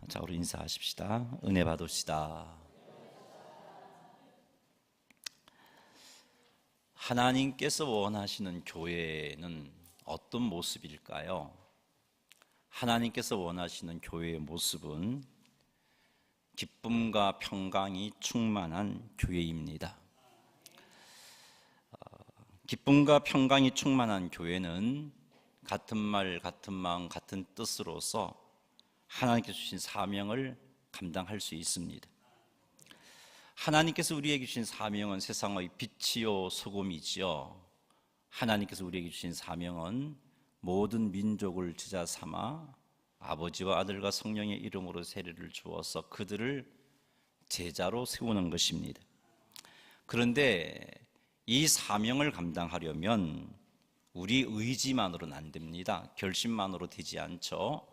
자, 우리 인사하십시다. 은혜 받읍시다. 하나님께서 원하시는 교회는 어떤 모습일까요? 하나님께서 원하시는 교회의 모습은 기쁨과 평강이 충만한 교회입니다. 기쁨과 평강이 충만한 교회는 같은 말, 같은 마음, 같은 뜻으로서 하나님께서 주신 사명을 감당할 수 있습니다. 하나님께서 우리에게 주신 사명은 세상의 빛이요 소금이지요. 하나님께서 우리에게 주신 사명은 모든 민족을 제자 삼아 아버지와 아들과 성령의 이름으로 세례를 주어서 그들을 제자로 세우는 것입니다. 그런데 이 사명을 감당하려면 우리 의지만으로는 안 됩니다. 결심만으로 되지 않죠.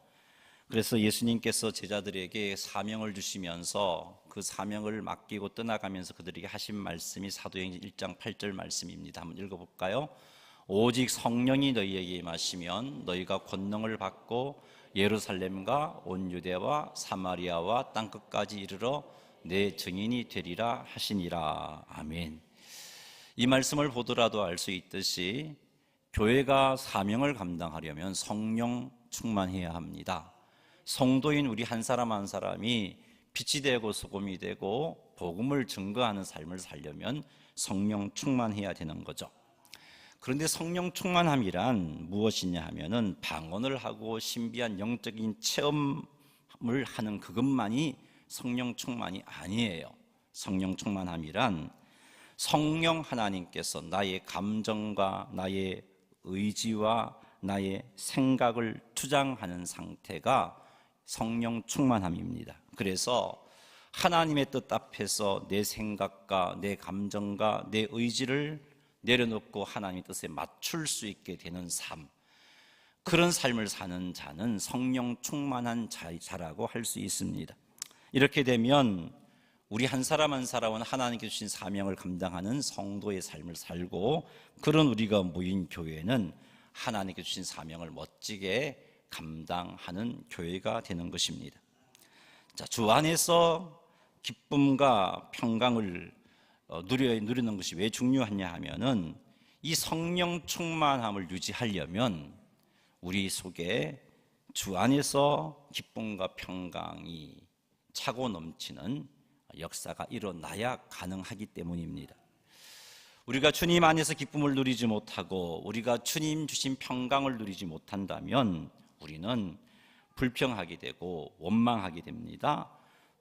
그래서 예수님께서 제자들에게 사명을 주시면서 그 사명을 맡기고 떠나가면서 그들에게 하신 말씀이 사도행전 1장 8절 말씀입니다. 한번 읽어볼까요? 오직 성령이 너희에게 임하시면 너희가 권능을 받고 예루살렘과 온 유대와 사마리아와 땅끝까지 이르러 내 증인이 되리라 하시니라. 아멘. 이 말씀을 보더라도 알 수 있듯이 교회가 사명을 감당하려면 성령 충만해야 합니다. 성도인 우리 한 사람 한 사람이 빛이 되고 소금이 되고 복음을 증거하는 삶을 살려면 성령 충만해야 되는 거죠. 그런데 성령 충만함이란 무엇이냐 하면은 방언을 하고 신비한 영적인 체험을 하는 그것만이 성령 충만이 아니에요. 성령 충만함이란 성령 하나님께서 나의 감정과 나의 의지와 나의 생각을 투장하는 상태가 성령 충만함입니다. 그래서 하나님의 뜻 앞에서 내 생각과 내 감정과 내 의지를 내려놓고 하나님의 뜻에 맞출 수 있게 되는 삶, 그런 삶을 사는 자는 성령 충만한 자라고 할 수 있습니다. 이렇게 되면 우리 한 사람 한 사람은 하나님께 주신 사명을 감당하는 성도의 삶을 살고, 그런 우리가 모인 교회는 하나님께 주신 사명을 멋지게 감당하는 교회가 되는 것입니다. 자, 주 안에서 기쁨과 평강을 누리는 것이 왜 중요하냐 하면은 이 성령 충만함을 유지하려면 우리 속에 주 안에서 기쁨과 평강이 차고 넘치는 역사가 일어나야 가능하기 때문입니다. 우리가 주님 안에서 기쁨을 누리지 못하고 우리가 주님 주신 평강을 누리지 못한다면 우리는 불평하게 되고 원망하게 됩니다.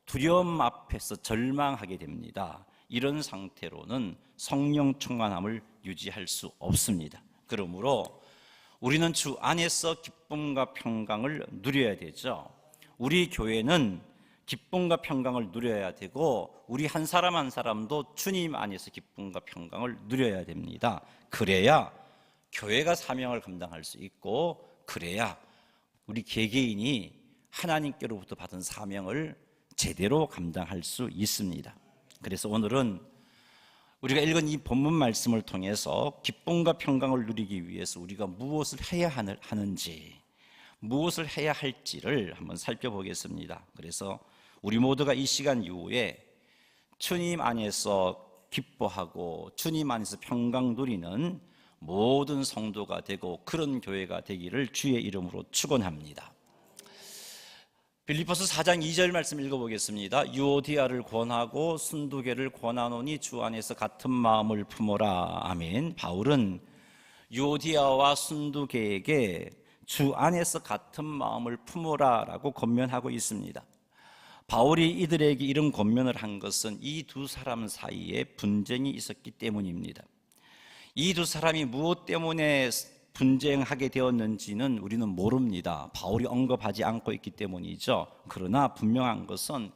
두려움 앞에서 절망하게 됩니다. 이런 상태로는 성령 충만함을 유지할 수 없습니다. 그러므로 우리는 주 안에서 기쁨과 평강을 누려야 되죠. 우리 교회는 기쁨과 평강을 누려야 되고 우리 한 사람 한 사람도 주님 안에서 기쁨과 평강을 누려야 됩니다. 그래야 교회가 사명을 감당할 수 있고, 그래야 우리 개개인이 하나님께로부터 받은 사명을 제대로 감당할 수 있습니다. 그래서 오늘은 우리가 읽은 이 본문 말씀을 통해서 기쁨과 평강을 누리기 위해서 우리가 무엇을 해야 하는지, 무엇을 해야 할지를 한번 살펴보겠습니다. 그래서 우리 모두가 이 시간 이후에 주님 안에서 기뻐하고 주님 안에서 평강 누리는 모든 성도가 되고 그런 교회가 되기를 주의 이름으로 축원합니다. 빌립보서 4장 2절 말씀 읽어보겠습니다. 유오디아를 권하고 순두개를 권하노니 주 안에서 같은 마음을 품어라. 아멘. 바울은 유오디아와 순두개에게 주 안에서 같은 마음을 품어라 라고 권면하고 있습니다. 바울이 이들에게 이런 권면을 한 것은 이 두 사람 사이에 분쟁이 있었기 때문입니다. 이 두 사람이 무엇 때문에 분쟁하게 되었는지는 우리는 모릅니다. 바울이 언급하지 않고 있기 때문이죠. 그러나 분명한 것은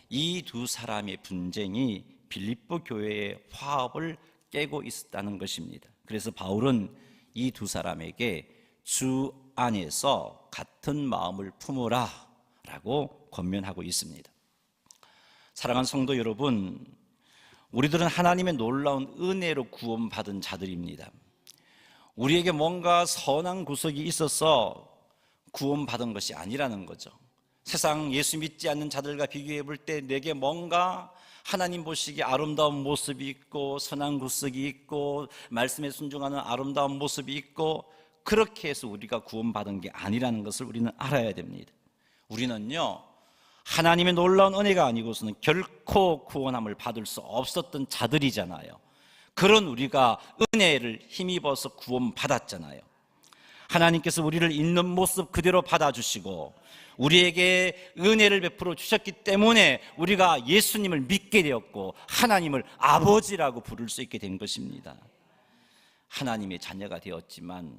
이 두 사람의 분쟁이 빌립보 교회의 화합을 깨고 있었다는 것입니다. 그래서 바울은 이 두 사람에게 주 안에서 같은 마음을 품으라 라고 권면하고 있습니다. 사랑하는 성도 여러분, 우리들은 하나님의 놀라운 은혜로 구원받은 자들입니다. 우리에게 뭔가 선한 구석이 있어서 구원받은 것이 아니라는 거죠. 세상 예수 믿지 않는 자들과 비교해 볼 때 내게 뭔가 하나님 보시기에 아름다운 모습이 있고 선한 구석이 있고 말씀에 순종하는 아름다운 모습이 있고 그렇게 해서 우리가 구원받은 게 아니라는 것을 우리는 알아야 됩니다. 우리는요, 하나님의 놀라운 은혜가 아니고서는 결코 구원함을 받을 수 없었던 자들이잖아요. 그런 우리가 은혜를 힘입어서 구원받았잖아요. 하나님께서 우리를 있는 모습 그대로 받아주시고 우리에게 은혜를 베풀어 주셨기 때문에 우리가 예수님을 믿게 되었고 하나님을 아버지라고 부를 수 있게 된 것입니다. 하나님의 자녀가 되었지만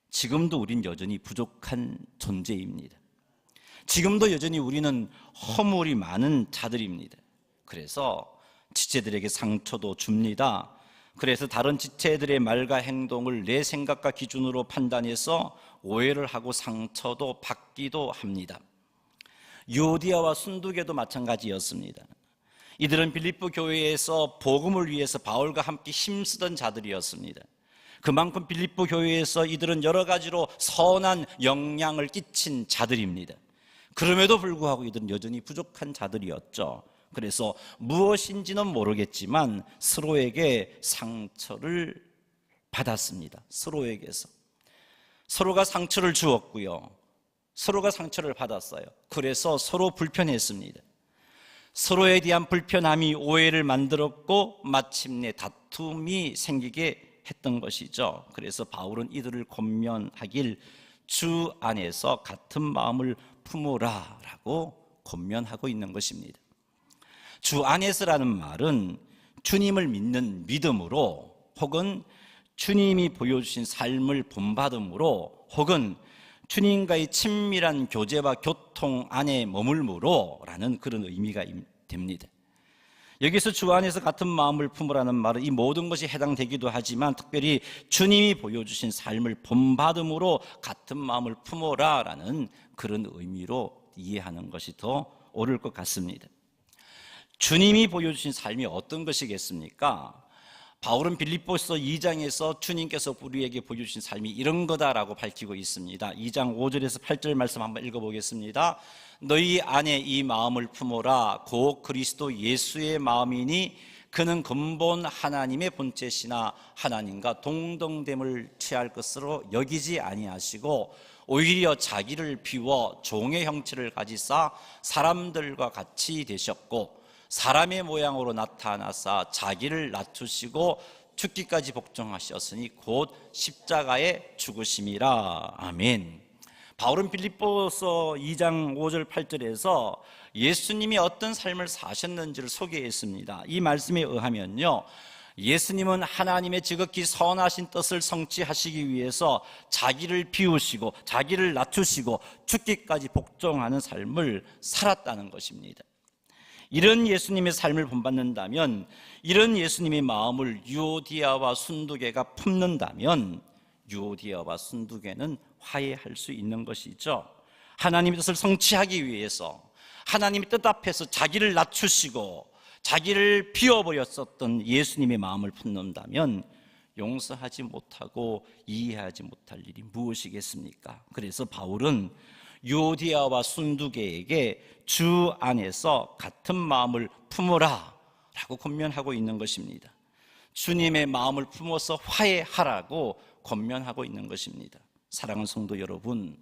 지금도 우린 여전히 부족한 존재입니다. 지금도 여전히 우리는 허물이 많은 자들입니다. 그래서 지체들에게 상처도 줍니다. 그래서 다른 지체들의 말과 행동을 내 생각과 기준으로 판단해서 오해를 하고 상처도 받기도 합니다. 유오디아와 순두계도 마찬가지였습니다. 이들은 빌립보 교회에서 복음을 위해서 바울과 함께 힘쓰던 자들이었습니다. 그만큼 빌립보 교회에서 이들은 여러 가지로 선한 영향을 끼친 자들입니다. 그럼에도 불구하고 이들은 여전히 부족한 자들이었죠. 그래서 무엇인지는 모르겠지만 서로에게 상처를 받았습니다. 서로에게서 서로가 상처를 주었고요, 서로가 상처를 받았어요. 그래서 서로 불편했습니다. 서로에 대한 불편함이 오해를 만들었고 마침내 다툼이 생기게 했던 것이죠. 그래서 바울은 이들을 권면하길 주 안에서 같은 마음을 품으라 라고 권면하고 있는 것입니다. 주 안에서라는 말은 주님을 믿는 믿음으로 혹은 주님이 보여주신 삶을 본받음으로 혹은 주님과의 친밀한 교제와 교통 안에 머물므로 라는 그런 의미가 됩니다. 여기서 주 안에서 같은 마음을 품으라는 말은 이 모든 것이 해당되기도 하지만 특별히 주님이 보여주신 삶을 본받음으로 같은 마음을 품어라 라는 그런 의미로 이해하는 것이 더 옳을 것 같습니다. 주님이 보여주신 삶이 어떤 것이겠습니까? 바울은 빌립보서 2장에서 주님께서 우리에게 보여주신 삶이 이런 거다라고 밝히고 있습니다. 2장 5절에서 8절 말씀 한번 읽어보겠습니다. 너희 안에 이 마음을 품어라. 곧 그리스도 예수의 마음이니 그는 근본 하나님의 본체시나 하나님과 동등됨을 취할 것으로 여기지 아니하시고 오히려 자기를 비워 종의 형체를 가지사 사람들과 같이 되셨고 사람의 모양으로 나타나사 자기를 낮추시고 죽기까지 복종하셨으니 곧 십자가에 죽으심이라. 아멘. 바울은 빌립보서 2장 5절 8절에서 예수님이 어떤 삶을 사셨는지를 소개했습니다. 이 말씀에 의하면요, 예수님은 하나님의 지극히 선하신 뜻을 성취하시기 위해서 자기를 비우시고 자기를 낮추시고 죽기까지 복종하는 삶을 살았다는 것입니다. 이런 예수님의 삶을 본받는다면, 이런 예수님의 마음을 유오디아와 순두계가 품는다면 유오디아와 순두계는 화해할 수 있는 것이죠. 하나님의 뜻을 성취하기 위해서 하나님의 뜻 앞에서 자기를 낮추시고 자기를 비워버렸었던 예수님의 마음을 품는다면 용서하지 못하고 이해하지 못할 일이 무엇이겠습니까? 그래서 바울은 유오디아와 순두계에게 주 안에서 같은 마음을 품으라 라고 권면하고 있는 것입니다. 주님의 마음을 품어서 화해하라고 권면하고 있는 것입니다. 사랑하는 성도 여러분,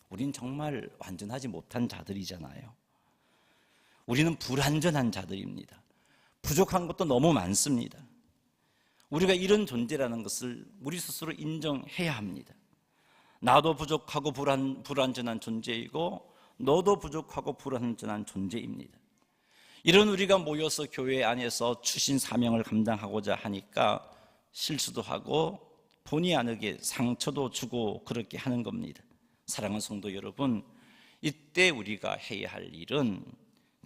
우린 정말 완전하지 못한 자들이잖아요. 우리는 불완전한 자들입니다. 부족한 것도 너무 많습니다. 우리가 이런 존재라는 것을 우리 스스로 인정해야 합니다. 나도 부족하고 불완전한 존재이고 너도 부족하고 불완전한 존재입니다. 이런 우리가 모여서 교회 안에서 주신 사명을 감당하고자 하니까 실수도 하고 본의 아니게 상처도 주고 그렇게 하는 겁니다. 사랑하는 성도 여러분, 이때 우리가 해야 할 일은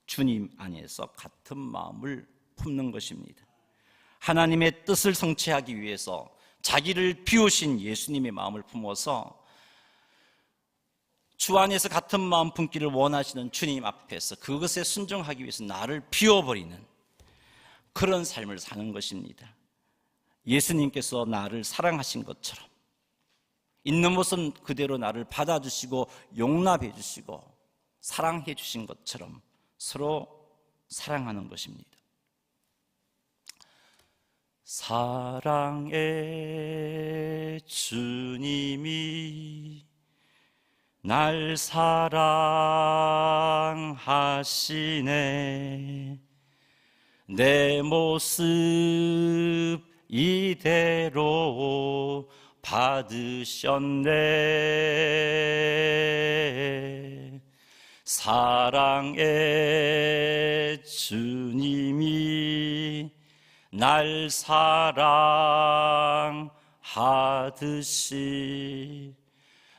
주님 안에서 같은 마음을 품는 것입니다. 하나님의 뜻을 성취하기 위해서 자기를 비우신 예수님의 마음을 품어서 주 안에서 같은 마음 품기를 원하시는 주님 앞에서 그것에 순종하기 위해서 나를 비워버리는 그런 삶을 사는 것입니다. 예수님께서 나를 사랑하신 것처럼 있는 모습 그대로 나를 받아주시고 용납해 주시고 사랑해 주신 것처럼 서로 사랑하는 것입니다. 사랑의 주님이 날 사랑하시네. 내 모습 이대로 받으셨네. 사랑의 주님이 날 사랑하듯이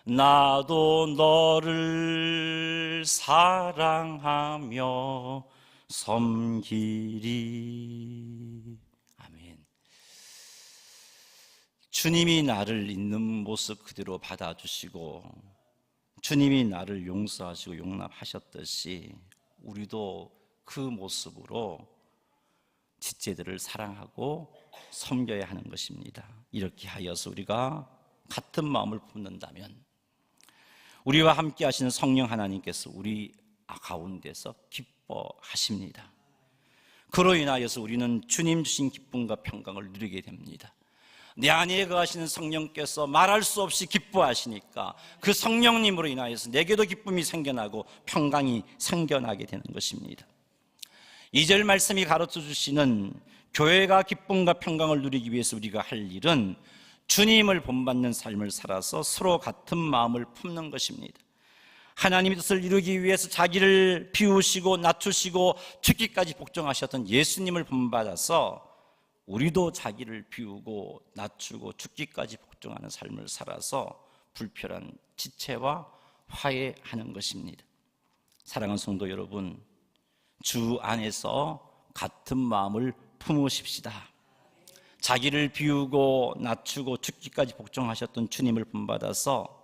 나도 너를 사랑하며 섬기리. 아멘. 주님이 나를 있는 모습 그대로 받아주시고 주님이 나를 용서하시고 용납하셨듯이 우리도 그 모습으로 지체들을 사랑하고 섬겨야 하는 것입니다. 이렇게 하여서 우리가 같은 마음을 품는다면 우리와 함께 하시는 성령 하나님께서 우리 가운데서 기뻐하십니다. 그로 인하여서 우리는 주님 주신 기쁨과 평강을 누리게 됩니다. 내 안에 거하시는 성령께서 말할 수 없이 기뻐하시니까 그 성령님으로 인하여서 내게도 기쁨이 생겨나고 평강이 생겨나게 되는 것입니다. 2절 말씀이 가르쳐 주시는 교회가 기쁨과 평강을 누리기 위해서 우리가 할 일은 주님을 본받는 삶을 살아서 서로 같은 마음을 품는 것입니다. 하나님의 뜻을 이루기 위해서 자기를 비우시고 낮추시고 죽기까지 복종하셨던 예수님을 본받아서 우리도 자기를 비우고 낮추고 죽기까지 복종하는 삶을 살아서 불편한 지체와 화해하는 것입니다. 사랑하는 성도 여러분, 주 안에서 같은 마음을 품으십시다. 자기를 비우고 낮추고 죽기까지 복종하셨던 주님을 본받아서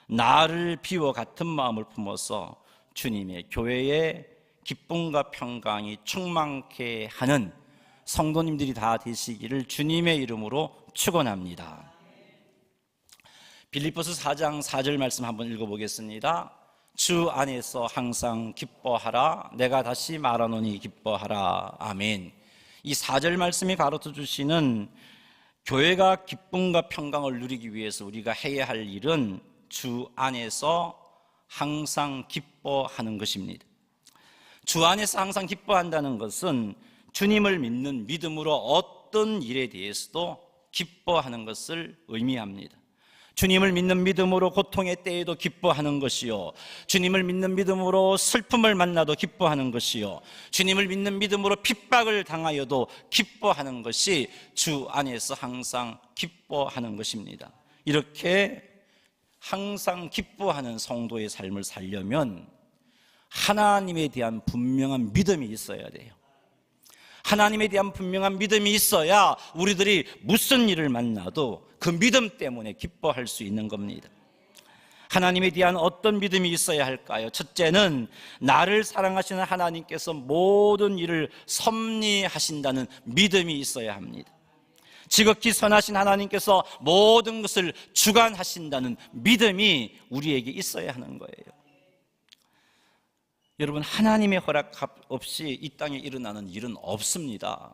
나를 비워 같은 마음을 품어서 주님의 교회의 기쁨과 평강이 충만케 하는 성도님들이 다 되시기를 주님의 이름으로 축원합니다. 빌립보서 4장 4절 말씀 한번 읽어보겠습니다. 주 안에서 항상 기뻐하라. 내가 다시 말하노니 기뻐하라. 아멘. 이 4절 말씀이 가르쳐 주시는 교회가 기쁨과 평강을 누리기 위해서 우리가 해야 할 일은 주 안에서 항상 기뻐하는 것입니다. 주 안에서 항상 기뻐한다는 것은 주님을 믿는 믿음으로 어떤 일에 대해서도 기뻐하는 것을 의미합니다. 주님을 믿는 믿음으로 고통의 때에도 기뻐하는 것이요, 주님을 믿는 믿음으로 슬픔을 만나도 기뻐하는 것이요, 주님을 믿는 믿음으로 핍박을 당하여도 기뻐하는 것이 주 안에서 항상 기뻐하는 것입니다. 이렇게 항상 기뻐하는 성도의 삶을 살려면 하나님에 대한 분명한 믿음이 있어야 돼요. 하나님에 대한 분명한 믿음이 있어야 우리들이 무슨 일을 만나도 그 믿음 때문에 기뻐할 수 있는 겁니다. 하나님에 대한 어떤 믿음이 있어야 할까요? 첫째는 나를 사랑하시는 하나님께서 모든 일을 섭리하신다는 믿음이 있어야 합니다. 지극히 선하신 하나님께서 모든 것을 주관하신다는 믿음이 우리에게 있어야 하는 거예요. 여러분, 하나님의 허락 없이 이 땅에 일어나는 일은 없습니다.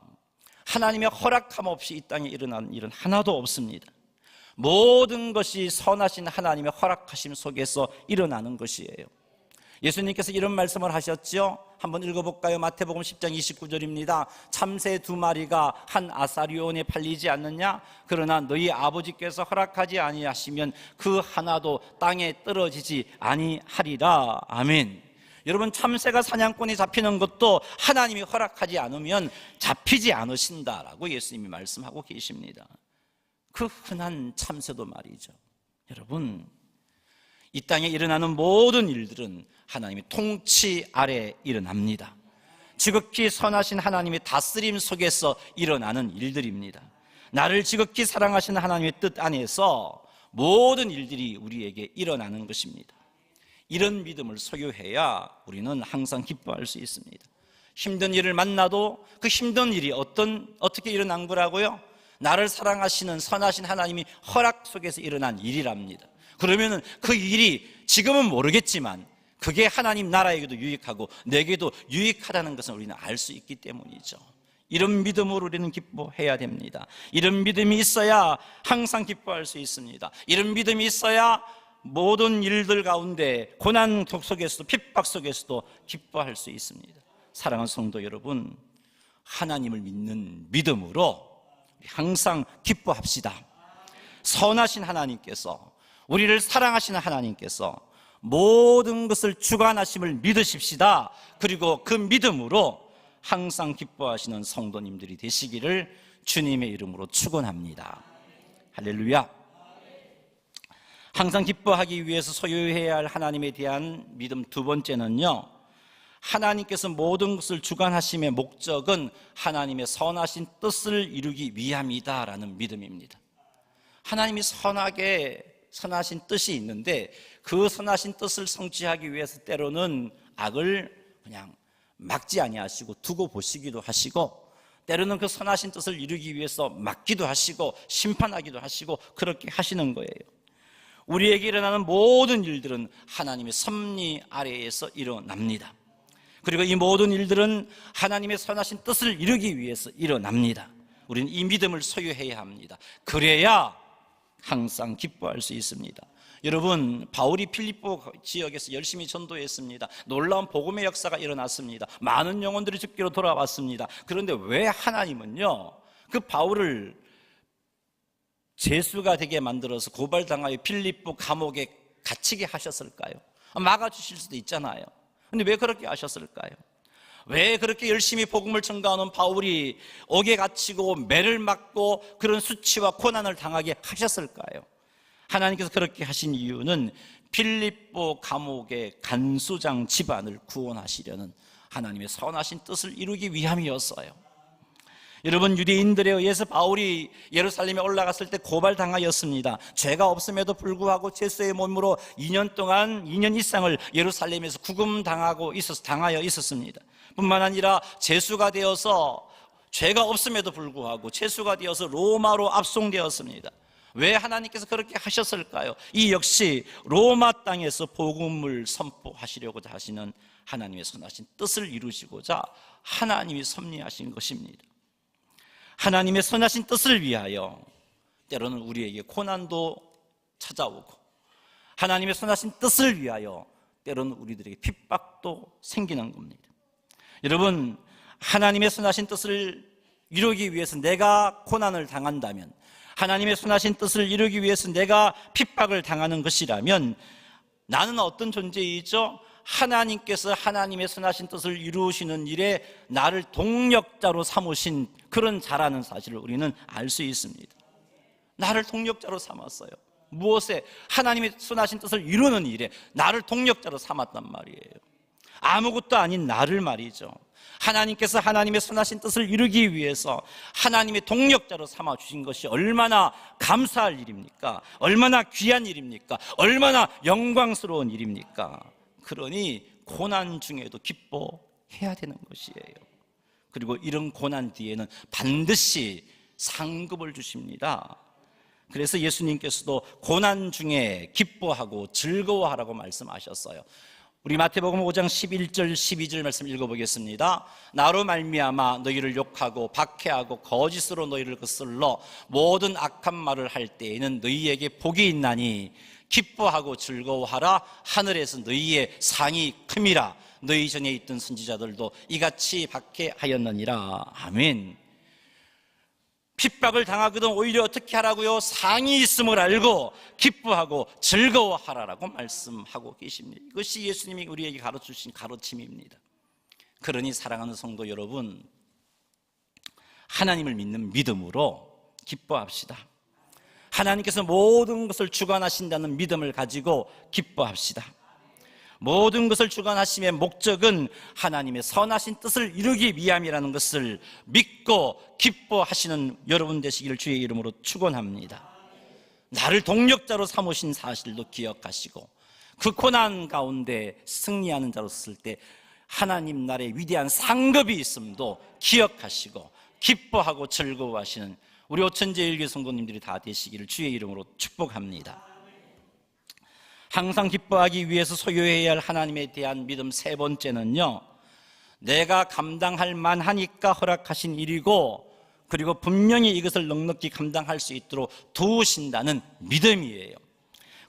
하나님의 허락함 없이 이 땅에 일어나는 일은 하나도 없습니다. 모든 것이 선하신 하나님의 허락하심 속에서 일어나는 것이에요. 예수님께서 이런 말씀을 하셨죠. 한번 읽어볼까요? 마태복음 10장 29절입니다. 참새 2마리가 한 아사리온에 팔리지 않느냐? 그러나 너희 아버지께서 허락하지 아니하시면 그 하나도 땅에 떨어지지 아니하리라. 아멘. 여러분, 참새가 사냥꾼이 잡히는 것도 하나님이 허락하지 않으면 잡히지 않으신다라고 예수님이 말씀하고 계십니다. 그 흔한 참새도 말이죠. 여러분, 이 땅에 일어나는 모든 일들은 하나님의 통치 아래 일어납니다. 지극히 선하신 하나님의 다스림 속에서 일어나는 일들입니다. 나를 지극히 사랑하시는 하나님의 뜻 안에서 모든 일들이 우리에게 일어나는 것입니다. 이런 믿음을 소유해야 우리는 항상 기뻐할 수 있습니다. 힘든 일을 만나도 그 힘든 일이 어떻게 일어난 거라고요? 나를 사랑하시는 선하신 하나님이 허락 속에서 일어난 일이랍니다. 그러면은 그 일이 지금은 모르겠지만 그게 하나님 나라에게도 유익하고 내게도 유익하다는 것을 우리는 알 수 있기 때문이죠. 이런 믿음으로 우리는 기뻐해야 됩니다. 이런 믿음이 있어야 항상 기뻐할 수 있습니다. 이런 믿음이 있어야 모든 일들 가운데 고난 속에서도 핍박 속에서도 기뻐할 수 있습니다. 사랑하는 성도 여러분, 하나님을 믿는 믿음으로 항상 기뻐합시다. 선하신 하나님께서, 우리를 사랑하시는 하나님께서 모든 것을 주관하심을 믿으십시다. 그리고 그 믿음으로 항상 기뻐하시는 성도님들이 되시기를 주님의 이름으로 축원합니다. 할렐루야. 항상 기뻐하기 위해서 소유해야 할 하나님에 대한 믿음 두 번째는요, 하나님께서 모든 것을 주관하심의 목적은 하나님의 선하신 뜻을 이루기 위함이다라는 믿음입니다. 하나님이 선하신 뜻이 있는데 그 선하신 뜻을 성취하기 위해서 때로는 악을 그냥 막지 아니하시고 두고 보시기도 하시고, 때로는 그 선하신 뜻을 이루기 위해서 막기도 하시고 심판하기도 하시고 그렇게 하시는 거예요. 우리에게 일어나는 모든 일들은 하나님의 섭리 아래에서 일어납니다. 그리고 이 모든 일들은 하나님의 선하신 뜻을 이루기 위해서 일어납니다. 우리는 이 믿음을 소유해야 합니다. 그래야 항상 기뻐할 수 있습니다. 여러분, 바울이 필립보 지역에서 열심히 전도했습니다. 놀라운 복음의 역사가 일어났습니다. 많은 영혼들이 죽기로 돌아왔습니다. 그런데 왜 하나님은요, 그 바울을 죄수가 되게 만들어서 고발당하여 필립보 감옥에 갇히게 하셨을까요? 막아주실 수도 있잖아요. 근데 왜 그렇게 하셨을까요? 왜 그렇게 열심히 복음을 전가하는 바울이 옥에 갇히고 매를 맞고 그런 수치와 고난을 당하게 하셨을까요? 하나님께서 그렇게 하신 이유는 필립보 감옥의 간수장 집안을 구원하시려는 하나님의 선하신 뜻을 이루기 위함이었어요. 여러분, 유대인들에 의해서 바울이 예루살렘에 올라갔을 때 고발당하였습니다. 죄가 없음에도 불구하고 죄수의 몸으로 2년 이상을 예루살렘에서 당하여 있었습니다. 뿐만 아니라 죄수가 되어서 죄가 없음에도 불구하고 죄수가 되어서 로마로 압송되었습니다. 왜 하나님께서 그렇게 하셨을까요? 이 역시 로마 땅에서 복음을 선포하시려고자 하시는 하나님의 선하신 뜻을 이루시고자 하나님이 섭리하신 것입니다. 하나님의 선하신 뜻을 위하여 때로는 우리에게 고난도 찾아오고, 하나님의 선하신 뜻을 위하여 때로는 우리들에게 핍박도 생기는 겁니다. 여러분, 하나님의 선하신 뜻을 이루기 위해서 내가 고난을 당한다면, 하나님의 선하신 뜻을 이루기 위해서 내가 핍박을 당하는 것이라면 나는 어떤 존재이죠? 하나님께서 하나님의 선하신 뜻을 이루시는 일에 나를 동력자로 삼으신 그런 자라는 사실을 우리는 알 수 있습니다. 나를 동력자로 삼았어요. 무엇에? 하나님의 선하신 뜻을 이루는 일에 나를 동력자로 삼았단 말이에요. 아무것도 아닌 나를 말이죠. 하나님께서 하나님의 선하신 뜻을 이루기 위해서 하나님의 동력자로 삼아주신 것이 얼마나 감사할 일입니까? 얼마나 귀한 일입니까? 얼마나 영광스러운 일입니까? 그러니 고난 중에도 기뻐해야 되는 것이에요. 그리고 이런 고난 뒤에는 반드시 상급을 주십니다. 그래서 예수님께서도 고난 중에 기뻐하고 즐거워하라고 말씀하셨어요. 우리 마태복음 5장 11절 12절 말씀 읽어보겠습니다. 나로 말미암아 너희를 욕하고 박해하고 거짓으로 너희를 거슬러 모든 악한 말을 할 때에는 너희에게 복이 있나니 기뻐하고 즐거워하라. 하늘에서 너희의 상이 큼이라. 너희 전에 있던 선지자들도 이같이 박해하였느니라. 아멘. 핍박을 당하거든 오히려 어떻게 하라고요? 상이 있음을 알고 기뻐하고 즐거워하라라고 말씀하고 계십니다. 이것이 예수님이 우리에게 가르쳐주신 가르침입니다. 그러니 사랑하는 성도 여러분, 하나님을 믿는 믿음으로 기뻐합시다. 하나님께서 모든 것을 주관하신다는 믿음을 가지고 기뻐합시다. 모든 것을 주관하심의 목적은 하나님의 선하신 뜻을 이루기 위함이라는 것을 믿고 기뻐하시는 여러분 되시기를 주의 이름으로 축원합니다. 나를 동력자로 삼으신 사실도 기억하시고 그 고난 가운데 승리하는 자로 쓸 때 하나님 나라의 위대한 상급이 있음도 기억하시고 기뻐하고 즐거워하시는 우리 오천제 일개 성도님들이 다 되시기를 주의 이름으로 축복합니다. 항상 기뻐하기 위해서 소유해야 할 하나님에 대한 믿음 세 번째는요, 내가 감당할 만하니까 허락하신 일이고, 그리고 분명히 이것을 넉넉히 감당할 수 있도록 도우신다는 믿음이에요.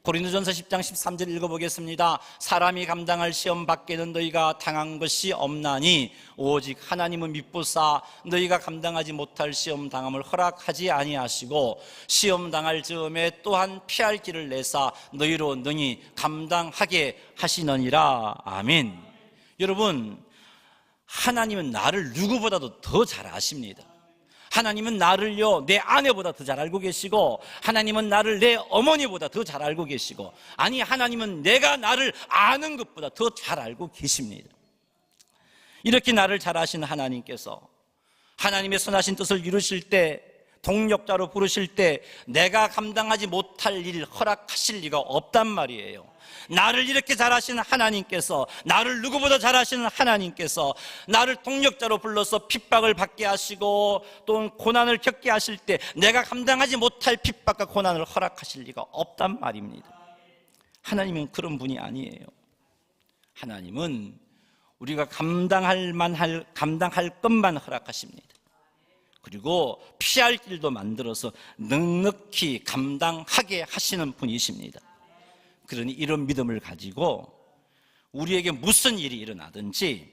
고린도전서 10장 13절 읽어보겠습니다. 사람이 감당할 시험 밖에는 너희가 당한 것이 없나니 오직 하나님은 믿보사 너희가 감당하지 못할 시험 당함을 허락하지 아니하시고 시험 당할 즈음에 또한 피할 길을 내사 너희로 능히 감당하게 하시느니라. 아멘. 여러분, 하나님은 나를 누구보다도 더 잘 아십니다. 하나님은 나를요 내 아내보다 더 잘 알고 계시고, 하나님은 나를 내 어머니보다 더 잘 알고 계시고, 아니 하나님은 내가 나를 아는 것보다 더 잘 알고 계십니다. 이렇게 나를 잘 아시는 하나님께서 하나님의 선하신 뜻을 이루실 때, 동력자로 부르실 때 내가 감당하지 못할 일을 허락하실 리가 없단 말이에요. 나를 이렇게 잘 아시는 하나님께서, 나를 누구보다 잘 아시는 하나님께서 나를 동력자로 불러서 핍박을 받게 하시고 또 고난을 겪게 하실 때 내가 감당하지 못할 핍박과 고난을 허락하실 리가 없단 말입니다. 하나님은 그런 분이 아니에요. 하나님은 우리가 감당할 것만 허락하십니다. 그리고 피할 길도 만들어서 넉넉히 감당하게 하시는 분이십니다. 그러니 이런 믿음을 가지고 우리에게 무슨 일이 일어나든지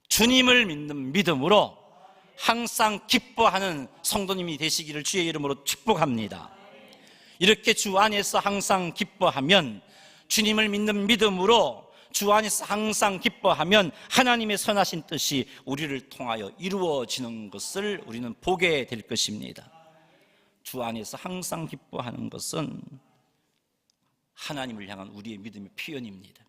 주님을 믿는 믿음으로 항상 기뻐하는 성도님이 되시기를 주의 이름으로 축복합니다. 이렇게 주 안에서 항상 기뻐하면, 주님을 믿는 믿음으로 주 안에서 항상 기뻐하면 하나님의 선하신 뜻이 우리를 통하여 이루어지는 것을 우리는 보게 될 것입니다. 주 안에서 항상 기뻐하는 것은 하나님을 향한 우리의 믿음의 표현입니다.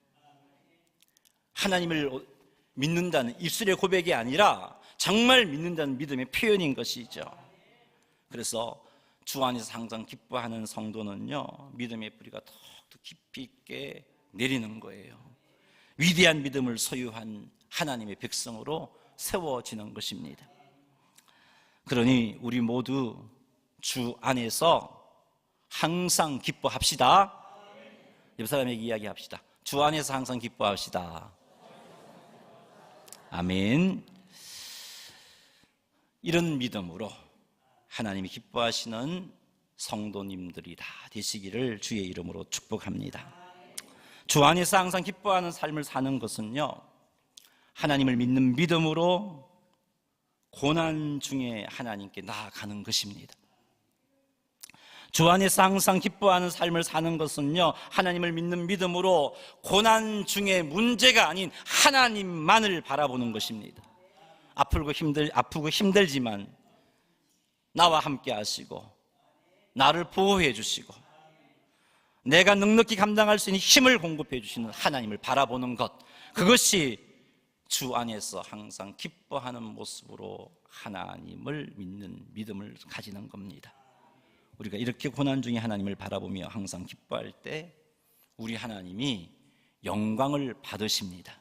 하나님을 믿는다는 입술의 고백이 아니라 정말 믿는다는 믿음의 표현인 것이죠. 그래서 주 안에서 항상 기뻐하는 성도는요, 믿음의 뿌리가 더욱더 깊이 있게 내리는 거예요. 위대한 믿음을 소유한 하나님의 백성으로 세워지는 것입니다. 그러니 우리 모두 주 안에서 항상 기뻐합시다. 옆 사람에게 이야기합시다. 주 안에서 항상 기뻐합시다. 아멘. 이런 믿음으로 하나님이 기뻐하시는 성도님들이 다 되시기를 주의 이름으로 축복합니다. 주 안에서 항상 기뻐하는 삶을 사는 것은요, 하나님을 믿는 믿음으로 고난 중에 하나님께 나아가는 것입니다. 주 안에서 항상 기뻐하는 삶을 사는 것은요, 하나님을 믿는 믿음으로 고난 중에 문제가 아닌 하나님만을 바라보는 것입니다. 아프고 힘들지만 나와 함께 하시고 나를 보호해 주시고 내가 넉넉히 감당할 수 있는 힘을 공급해 주시는 하나님을 바라보는 것, 그것이 주 안에서 항상 기뻐하는 모습으로 하나님을 믿는 믿음을 가지는 겁니다. 우리가 이렇게 고난 중에 하나님을 바라보며 항상 기뻐할 때 우리 하나님이 영광을 받으십니다.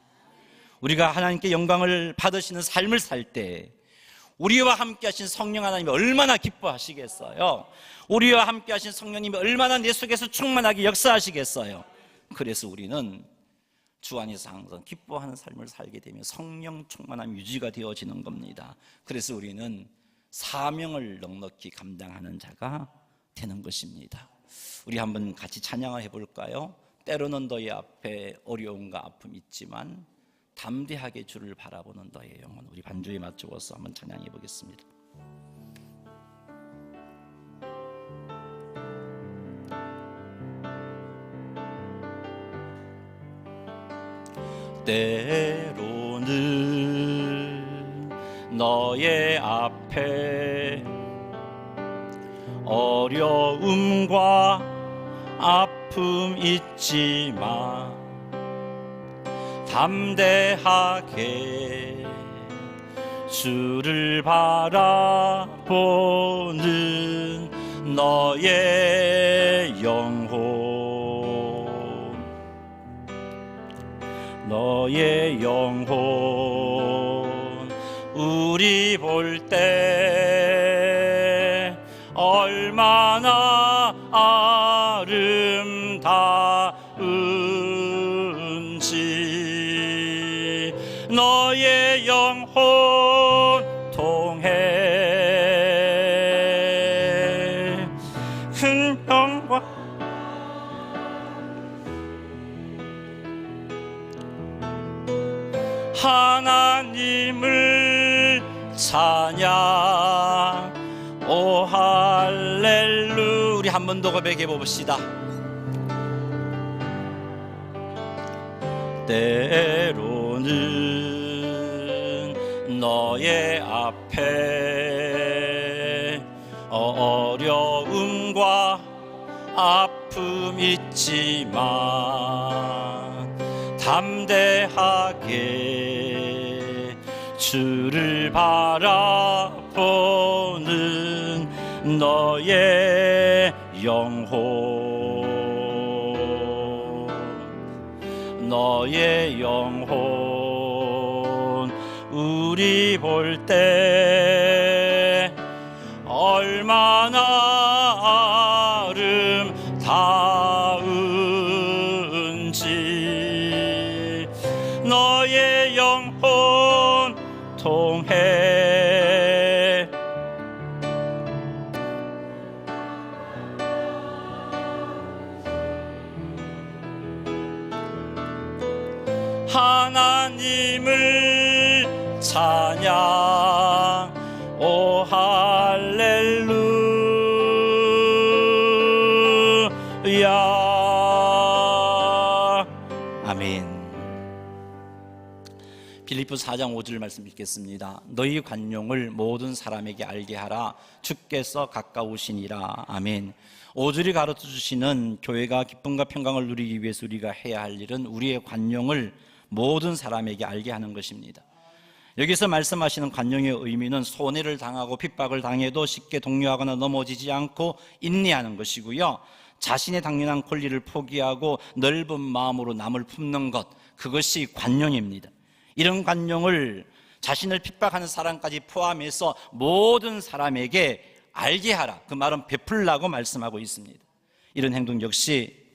우리가 하나님께 영광을 받으시는 삶을 살 때 우리와 함께 하신 성령 하나님이 얼마나 기뻐하시겠어요? 우리와 함께 하신 성령님이 얼마나 내 속에서 충만하게 역사하시겠어요? 그래서 우리는 주 안에서 항상 기뻐하는 삶을 살게 되면 성령 충만함 유지가 되어지는 겁니다. 그래서 우리는 사명을 넉넉히 감당하는 자가 되는 것입니다. 우리 한번 같이 찬양을 해볼까요? 때로는 너희 앞에 어려움과 아픔이 있지만 담대하게 주를 바라보는 너의 영혼. 우리 반주에 맞추어서 한번 찬양해 보겠습니다. 때로는 너의 앞에 어려움과 아픔 있지만 담대하게 주를 바라보는 너의 영혼, 너의 영혼 우리 볼 때 얼마나 아름다운 너의 영혼 통해 큰 영광 하나님을 찬양 오 할렐루. 우리 한 번 더 고백해 봅시다. 때로는 너의 앞에 어려움과 아픔 있지만 담대하게 주를 바라보는 너의 영혼, 너의 영혼 우리 볼 때 얼마나 아름다운지 너의 영혼 통해 하나님을 찬양 오 할렐루야. 아멘. 빌립보서 4장 5절 말씀 읽겠습니다. 너희 관용을 모든 사람에게 알게 하라. 주께서 가까우시니라. 아멘. 5절이 가르쳐주시는 교회가 기쁨과 평강을 누리기 위해서 우리가 해야 할 일은 우리의 관용을 모든 사람에게 알게 하는 것입니다. 여기서 말씀하시는 관용의 의미는 손해를 당하고 핍박을 당해도 쉽게 동요하거나 넘어지지 않고 인내하는 것이고요, 자신의 당연한 권리를 포기하고 넓은 마음으로 남을 품는 것, 그것이 관용입니다. 이런 관용을 자신을 핍박하는 사람까지 포함해서 모든 사람에게 알게 하라. 그 말은 베풀라고 말씀하고 있습니다. 이런 행동 역시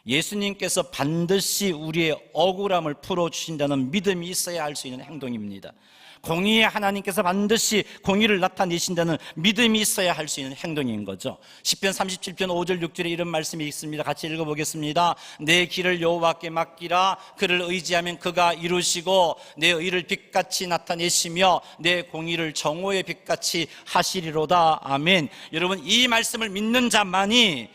예수님께서 반드시 우리의 억울함을 풀어주신다는 믿음이 있어야 할 수 있는 행동입니다. 공의의 하나님께서 반드시 공의를 나타내신다는 믿음이 있어야 할 수 있는 행동인 거죠. 시편 37편 5절 6절에 이런 말씀이 있습니다. 같이 읽어보겠습니다. 내 길을 여호와께 맡기라. 그를 의지하면 그가 이루시고 내 의를 빛같이 나타내시며 내 공의를 정오의 빛같이 하시리로다. 아멘. 여러분, 이 말씀을 믿는 자만이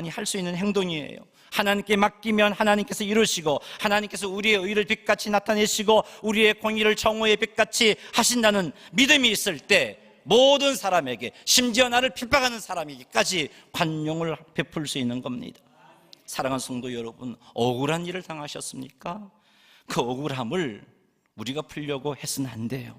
할 수 있는 행동이에요. 하나님께 맡기면 하나님께서 이루시고 하나님께서 우리의 의를 빛같이 나타내시고 우리의 공의를 정오의 빛같이 하신다는 믿음이 있을 때 모든 사람에게, 심지어 나를 핍박하는 사람에게까지 관용을 베풀 수 있는 겁니다. 사랑하는 성도 여러분, 억울한 일을 당하셨습니까? 그 억울함을 우리가 풀려고 해서는 안 돼요.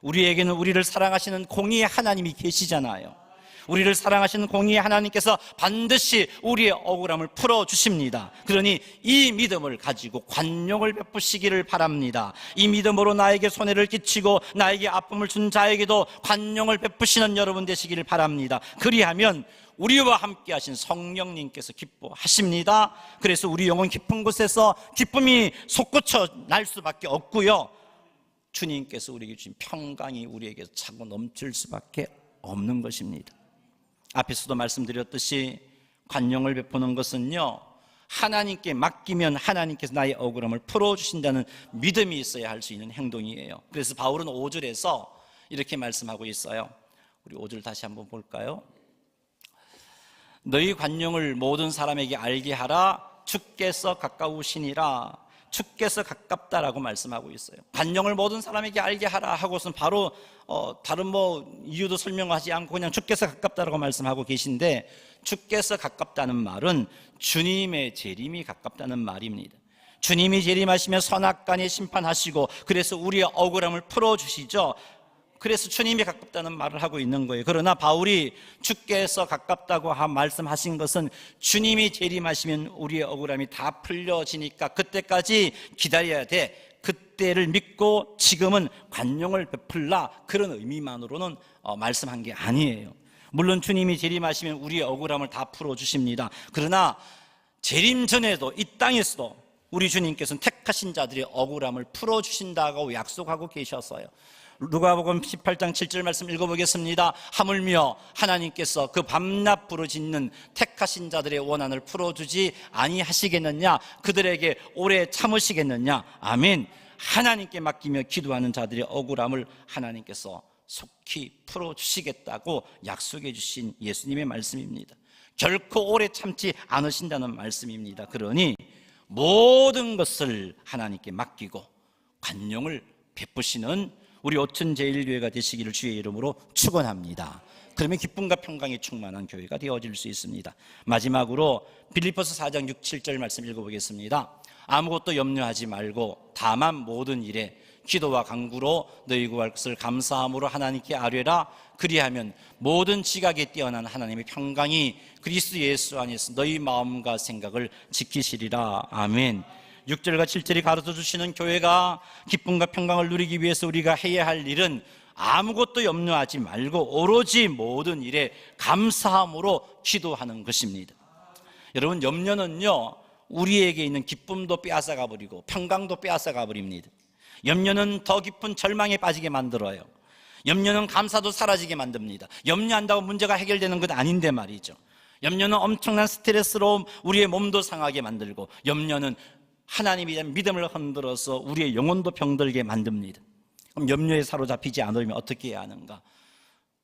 우리에게는 우리를 사랑하시는 공의의 하나님이 계시잖아요. 우리를 사랑하시는 공의의 하나님께서 반드시 우리의 억울함을 풀어주십니다. 그러니 이 믿음을 가지고 관용을 베푸시기를 바랍니다. 이 믿음으로 나에게 손해를 끼치고 나에게 아픔을 준 자에게도 관용을 베푸시는 여러분 되시기를 바랍니다. 그리하면 우리와 함께 하신 성령님께서 기뻐하십니다. 그래서 우리 영혼 깊은 곳에서 기쁨이 솟구쳐 날 수밖에 없고요, 주님께서 우리에게 주신 평강이 우리에게 차고 넘칠 수밖에 없는 것입니다. 앞에서도 말씀드렸듯이 관용을 베푸는 것은요, 하나님께 맡기면 하나님께서 나의 억울함을 풀어주신다는 믿음이 있어야 할 수 있는 행동이에요. 그래서 바울은 5절에서 이렇게 말씀하고 있어요. 우리 5절 다시 한번 볼까요? 너희 관용을 모든 사람에게 알게 하라. 주께서 가까우시니라. 주께서 가깝다라고 말씀하고 있어요. 관용을 모든 사람에게 알게 하라 하고서는 바로 다른 이유도 설명하지 않고 그냥 주께서 가깝다라고 말씀하고 계신데, 주께서 가깝다는 말은 주님의 재림이 가깝다는 말입니다. 주님이 재림하시면 선악간에 심판하시고 그래서 우리의 억울함을 풀어주시죠. 그래서 주님이 가깝다는 말을 하고 있는 거예요. 그러나 바울이 주께서 가깝다고 말씀하신 것은 주님이 재림하시면 우리의 억울함이 다 풀려지니까 그때까지 기다려야 돼, 그때를 믿고 지금은 관용을 베풀라, 그런 의미만으로는 말씀한 게 아니에요. 물론 주님이 재림하시면 우리의 억울함을 다 풀어주십니다. 그러나 재림 전에도 이 땅에서도 우리 주님께서는 택하신 자들의 억울함을 풀어주신다고 약속하고 계셨어요. 누가복음 18장 7절 말씀 읽어보겠습니다. 하물며 하나님께서 그 밤낮 부르짖는 택하신 자들의 원한을 풀어주지 아니하시겠느냐, 그들에게 오래 참으시겠느냐. 아멘. 하나님께 맡기며 기도하는 자들의 억울함을 하나님께서 속히 풀어주시겠다고 약속해 주신 예수님의 말씀입니다. 결코 오래 참지 않으신다는 말씀입니다. 그러니 모든 것을 하나님께 맡기고 관용을 베푸시는 우리 오천제일교회가 되시기를 주의 이름으로 축원합니다. 그러면 기쁨과 평강이 충만한 교회가 되어질 수 있습니다. 마지막으로 빌립보서 4장 6, 7절 말씀 읽어보겠습니다. 아무것도 염려하지 말고 다만 모든 일에 기도와 간구로 너희 구할 것을 감사함으로 하나님께 아뢰라. 그리하면 모든 지각에 뛰어난 하나님의 평강이 그리스도 예수 안에서 너희 마음과 생각을 지키시리라. 아멘. 6절과 7절이 가르쳐 주시는 교회가 기쁨과 평강을 누리기 위해서 우리가 해야 할 일은 아무것도 염려하지 말고 오로지 모든 일에 감사함으로 기도하는 것입니다. 여러분, 염려는요, 우리에게 있는 기쁨도 빼앗아가 버리고 평강도 빼앗아가 버립니다. 염려는 더 깊은 절망에 빠지게 만들어요. 염려는 감사도 사라지게 만듭니다. 염려한다고 문제가 해결되는 건 아닌데 말이죠. 염려는 엄청난 스트레스로 우리의 몸도 상하게 만들고, 염려는 하나님에 대한 믿음을 흔들어서 우리의 영혼도 병들게 만듭니다. 그럼 염려에 사로잡히지 않으면 어떻게 해야 하는가?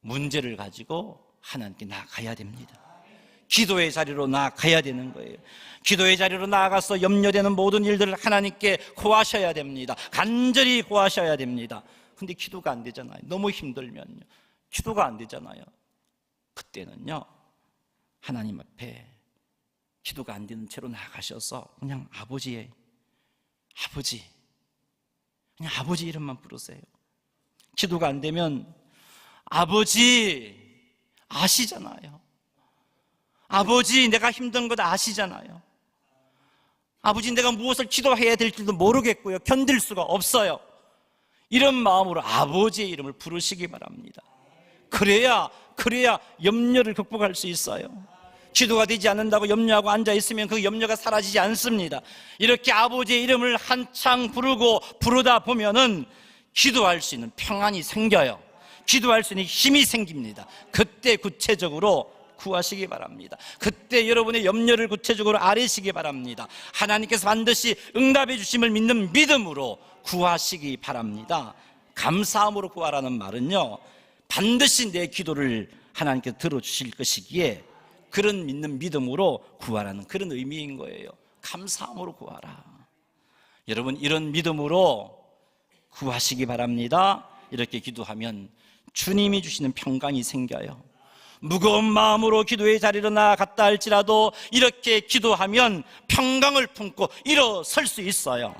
문제를 가지고 하나님께 나아가야 됩니다. 기도의 자리로 나아가야 되는 거예요. 기도의 자리로 나아가서 염려되는 모든 일들을 하나님께 고하셔야 됩니다. 간절히 고하셔야 됩니다. 근데 기도가 안 되잖아요. 너무 힘들면요, 기도가 안 되잖아요. 그때는요, 하나님 앞에 기도가 안 되는 채로 나아가셔서 그냥 아버지, 그냥 아버지 이름만 부르세요. 기도가 안 되면 아버지 아시잖아요. 아버지, 내가 힘든 것 아시잖아요. 아버지, 내가 무엇을 기도해야 될지도 모르겠고요, 견딜 수가 없어요. 이런 마음으로 아버지의 이름을 부르시기 바랍니다. 그래야 염려를 극복할 수 있어요. 기도가 되지 않는다고 염려하고 앉아있으면 그 염려가 사라지지 않습니다. 이렇게 아버지의 이름을 한창 부르다 보면은 기도할 수 있는 평안이 생겨요. 기도할 수 있는 힘이 생깁니다. 그때 구체적으로 구하시기 바랍니다. 그때 여러분의 염려를 구체적으로 아뢰시기 바랍니다. 하나님께서 반드시 응답해 주심을 믿는 믿음으로 구하시기 바랍니다. 감사함으로 구하라는 말은요, 반드시 내 기도를 하나님께서 들어주실 것이기에 그런 믿는 믿음으로 구하라는 그런 의미인 거예요. 감사함으로 구하라. 여러분, 이런 믿음으로 구하시기 바랍니다. 이렇게 기도하면 주님이 주시는 평강이 생겨요. 무거운 마음으로 기도의 자리로 나아갔다 할지라도 이렇게 기도하면 평강을 품고 일어설 수 있어요.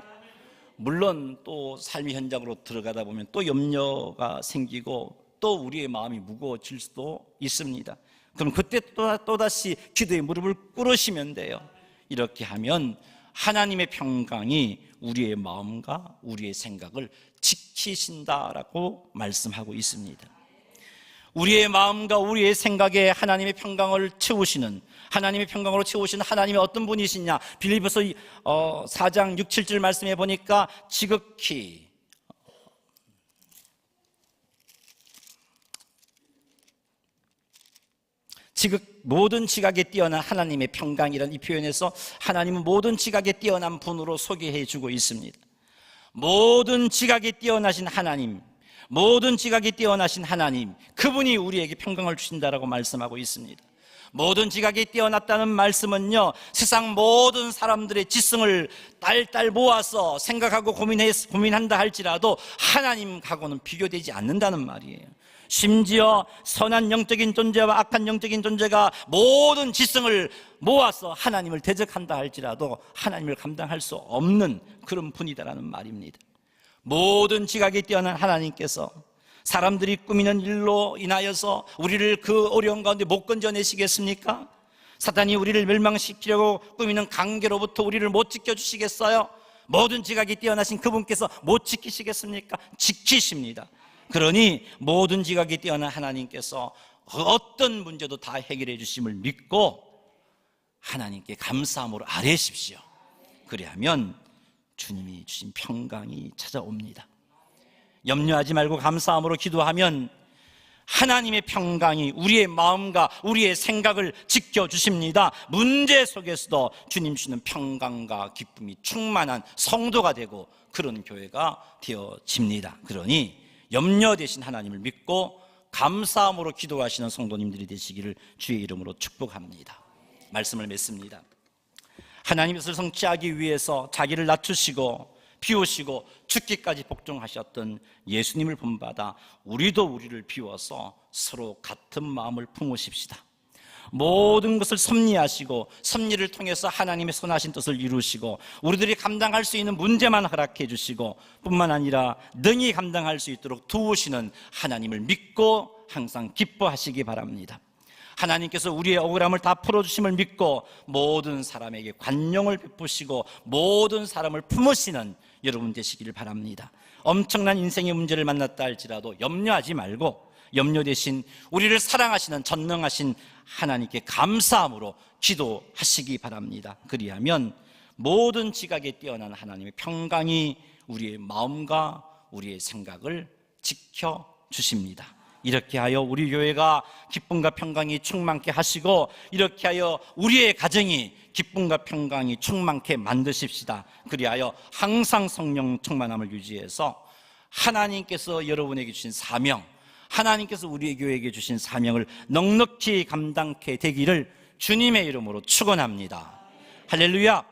물론 또 삶의 현장으로 들어가다 보면 또 염려가 생기고 또 우리의 마음이 무거워질 수도 있습니다. 그럼 그때 또다시 기도의 무릎을 꿇으시면 돼요. 이렇게 하면 하나님의 평강이 우리의 마음과 우리의 생각을 지키신다라고 말씀하고 있습니다. 우리의 마음과 우리의 생각에 하나님의 평강을 채우시는, 하나님의 평강으로 채우시는 하나님이 어떤 분이시냐? 빌립보서 4장 6, 7절 말씀해 보니까 지극히 모든 지각에 뛰어난 하나님의 평강이라는 이 표현에서 하나님은 모든 지각에 뛰어난 분으로 소개해 주고 있습니다. 모든 지각에 뛰어나신 하나님, 모든 지각이 뛰어나신 하나님, 그분이 우리에게 평강을 주신다라고 말씀하고 있습니다. 모든 지각이 뛰어났다는 말씀은요, 세상 모든 사람들의 지성을 딸딸 모아서 생각하고 고민한다 할지라도 하나님하고는 비교되지 않는다는 말이에요. 심지어 선한 영적인 존재와 악한 영적인 존재가 모든 지성을 모아서 하나님을 대적한다 할지라도 하나님을 감당할 수 없는 그런 분이다라는 말입니다. 모든 지각이 뛰어난 하나님께서 사람들이 꾸미는 일로 인하여서 우리를 그 어려운 가운데 못 건져내시겠습니까? 사탄이 우리를 멸망시키려고 꾸미는 관계로부터 우리를 못 지켜주시겠어요? 모든 지각이 뛰어나신 그분께서 못 지키시겠습니까? 지키십니다. 그러니 모든 지각이 뛰어난 하나님께서 어떤 문제도 다 해결해 주심을 믿고 하나님께 감사함으로 아뢰십시오. 그리하면 주님이 주신 평강이 찾아옵니다. 염려하지 말고 감사함으로 기도하면 하나님의 평강이 우리의 마음과 우리의 생각을 지켜주십니다. 문제 속에서도 주님 주시는 평강과 기쁨이 충만한 성도가 되고 그런 교회가 되어집니다. 그러니 염려 대신 하나님을 믿고 감사함으로 기도하시는 성도님들이 되시기를 주의 이름으로 축복합니다. 말씀을 맺습니다. 하나님의 뜻을 성취하기 위해서 자기를 낮추시고 비우시고 죽기까지 복종하셨던 예수님을 본받아 우리도 우리를 비워서 서로 같은 마음을 품으십시다. 모든 것을 섭리하시고 섭리를 통해서 하나님의 선하신 뜻을 이루시고 우리들이 감당할 수 있는 문제만 허락해 주시고 뿐만 아니라 능히 감당할 수 있도록 도우시는 하나님을 믿고 항상 기뻐하시기 바랍니다. 하나님께서 우리의 억울함을 다 풀어주심을 믿고 모든 사람에게 관용을 베푸시고 모든 사람을 품으시는 여러분 되시기를 바랍니다. 엄청난 인생의 문제를 만났다 할지라도 염려하지 말고 염려 대신 우리를 사랑하시는 전능하신 하나님께 감사함으로 기도하시기 바랍니다. 그리하면 모든 지각에 뛰어난 하나님의 평강이 우리의 마음과 우리의 생각을 지켜주십니다. 이렇게 하여 우리 교회가 기쁨과 평강이 충만케 하시고 이렇게 하여 우리의 가정이 기쁨과 평강이 충만케 만드십시다. 그리하여 항상 성령 충만함을 유지해서 하나님께서 여러분에게 주신 사명, 하나님께서 우리 교회에게 주신 사명을 넉넉히 감당케 되기를 주님의 이름으로 축원합니다. 할렐루야.